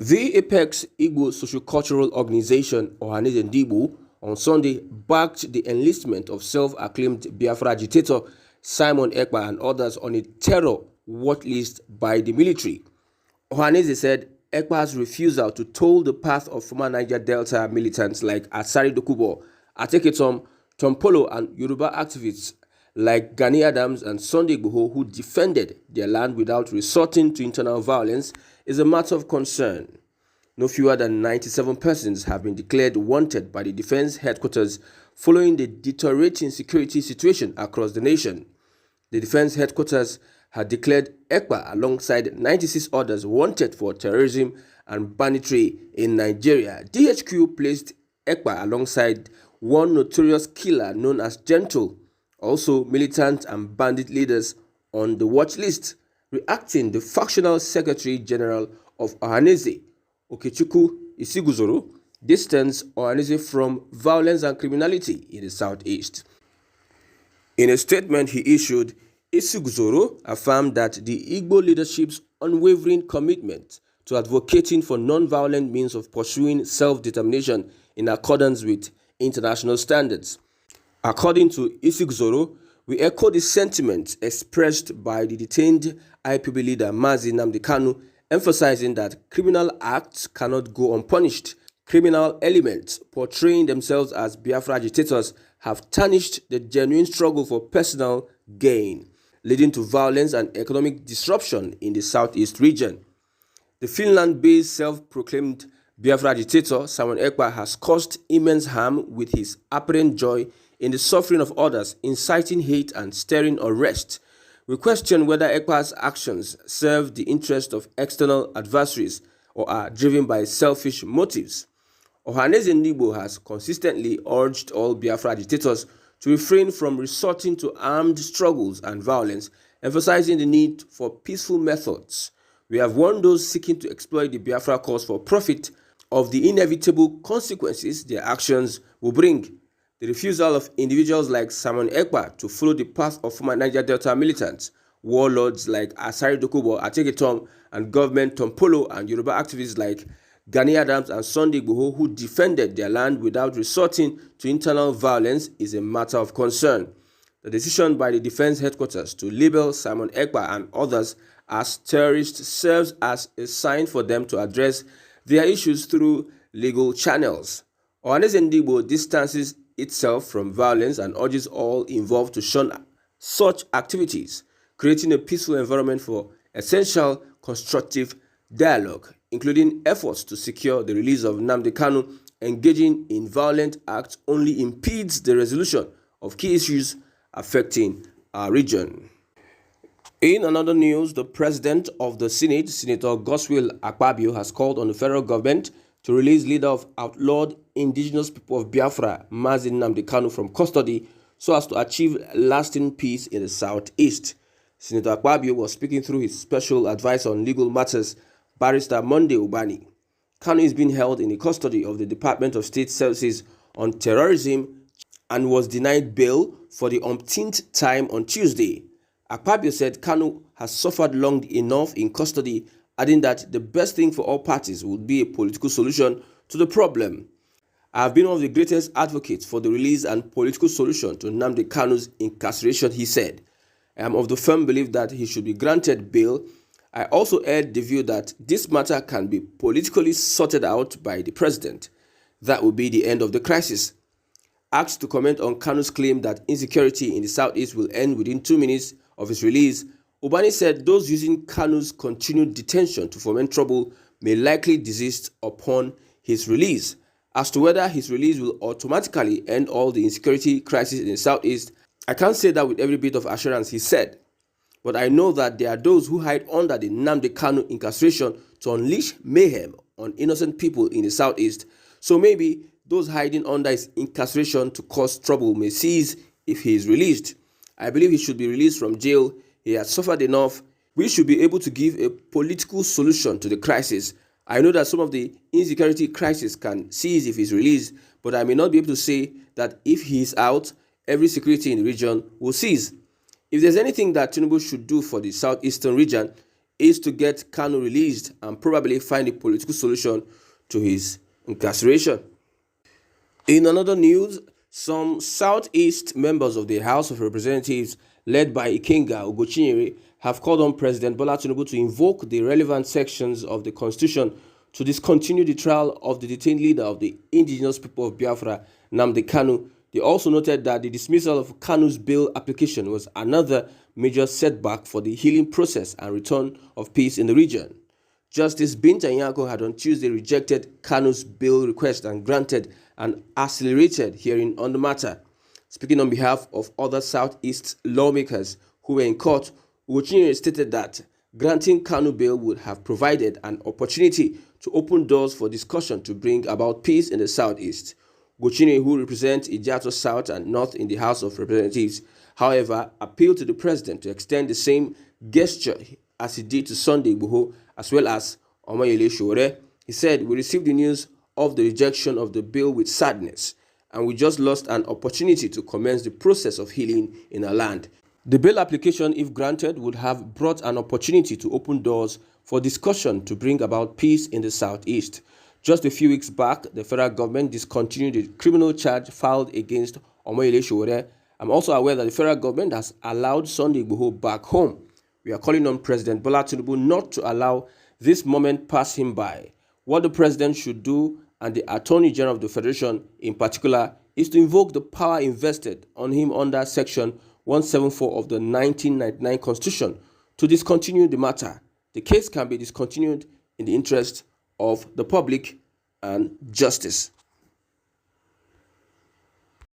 The Apex Igbo Sociocultural Organization, Ohanaeze Ndigbo, on Sunday backed the enlistment of self-acclaimed Biafra agitator Simon Ekpa and others on a terror watch list by the military. Ohanaeze said Ekpa's refusal to toll the path of former Niger Delta militants like Asari Dokubo, Ateketom, Tompolo, and Yoruba activists like Gani Adams and Sunday Igboho, who defended their land without resorting to internal violence, is a matter of concern. No fewer than 97 persons have been declared wanted by the defense headquarters following the deteriorating security situation across the nation. The defense headquarters had declared Ekpa alongside 96 others wanted for terrorism and banditry in Nigeria. DHQ placed Ekpa alongside one notorious killer known as Gentle, also militant and bandit leaders on the watch list. Reacting, the factional secretary general of Ohanaeze, Okechukwu Isiguzoro, distanced Ohanaeze from violence and criminality in the southeast. In a statement he issued, Isiguzoro affirmed that the Igbo leadership's unwavering commitment to advocating for non-violent means of pursuing self-determination in accordance with international standards. According to Isiguzoro, we echo the sentiment expressed by the detained IPB leader Nnamdi Kanu, emphasizing that criminal acts cannot go unpunished. Criminal elements portraying themselves as Biafra agitators have tarnished the genuine struggle for personal gain, leading to violence and economic disruption in the southeast region. The Finland-based self-proclaimed Biafra agitator Simon Ekpa has caused immense harm with his apparent joy in the suffering of others, inciting hate and stirring unrest. We question whether Ekpa's actions serve the interest of external adversaries or are driven by selfish motives. Ohanaeze Ndigbo has consistently urged all Biafra agitators to refrain from resorting to armed struggles and violence, emphasizing the need for peaceful methods. We have warned those seeking to exploit the Biafra cause for profit of the inevitable consequences their actions will bring. The refusal of individuals like Simon Ekpa to follow the path of former Niger Delta militants, warlords like Asari Dokubo, Ateketom, and government Tompolo, and Yoruba activists like Gani Adams and Sunday Igboho, who defended their land without resorting to internal violence, is a matter of concern. The decision by the defense headquarters to label Simon Ekpa and others as terrorists serves as a sign for them to address their issues through legal channels. Ohanaeze Ndigbo distances itself from violence and urges all involved to shun such activities, creating a peaceful environment for essential constructive dialogue, including efforts to secure the release of Nnamdi Kanu. Engaging in violent acts only impedes the resolution of key issues affecting our region. In another news, the president of the Senate, Senator Godswill Akpabio, has called on the federal government to release leader of outlawed indigenous people of Biafra, Nnamdi Kanu, from custody so as to achieve lasting peace in the southeast. Senator Akpabio was speaking through his special advisor on legal matters, Barrister Monday Ubani. Kanu is being held in the custody of the Department of State Services on terrorism and was denied bail for the umpteenth time on Tuesday. Akpabio said Kanu has suffered long enough in custody, adding that the best thing for all parties would be a political solution to the problem. I have been one of the greatest advocates for the release and political solution to Nnamdi Kanu's incarceration, he said. I am of the firm belief that he should be granted bail. I also held the view that this matter can be politically sorted out by the president. That would be the end of the crisis. Asked to comment on Kanu's claim that insecurity in the southeast will end within 2 minutes of his release, Ubani said those using Kanu's continued detention to foment trouble may likely desist upon his release. As to whether his release will automatically end all the insecurity crisis in the southeast, I can't say that with every bit of assurance, he said. But I know that there are those who hide under the Nnamdi Kanu incarceration to unleash mayhem on innocent people in the southeast. So maybe those hiding under his incarceration to cause trouble may cease if he is released. I believe he should be released from jail. He has suffered enough. We should be able to give a political solution to the crisis. I know that some of the insecurity crisis can cease if he's released, but I may not be able to say that if he is out, every security in the region will cease. If there's anything that Tinubu should do for the southeastern region, is to get Kanu released and probably find a political solution to his incarceration. In another news, some Southeast members of the House of Representatives, led by Ikenga Ugochinyere, have called on President Bola Tinubu to invoke the relevant sections of the Constitution to discontinue the trial of the detained leader of the indigenous people of Biafra, Nnamdi Kanu. They also noted that the dismissal of Kanu's bail application was another major setback for the healing process and return of peace in the region. Justice Binta Nyako had on Tuesday rejected Kanu's bail request and granted an accelerated hearing on the matter. Speaking on behalf of other Southeast lawmakers who were in court, Ugochinyere stated that granting Kanu bail would have provided an opportunity to open doors for discussion to bring about peace in the Southeast. Ugochinyere, who represents Ijato South and North in the House of Representatives, however, appealed to the president to extend the same gesture as he did to Sunday Igboho as well as Omoyele Sowore. He said, "We received the news of the rejection of the bill with sadness, and we just lost an opportunity to commence the process of healing in our land." The bail application, if granted, would have brought an opportunity to open doors for discussion to bring about peace in the Southeast. Just a few weeks back, the federal government discontinued the criminal charge filed against Omoyele Sowore. I'm also aware that the federal government has allowed Sunday Igboho back home. We are calling on President Bola Tinubu not to allow this moment pass him by. What the president should do, and the Attorney General of the Federation in particular, is to invoke the power invested on him under Section 174 of the 1999 Constitution to discontinue the matter. The case can be discontinued in the interest of the public and justice.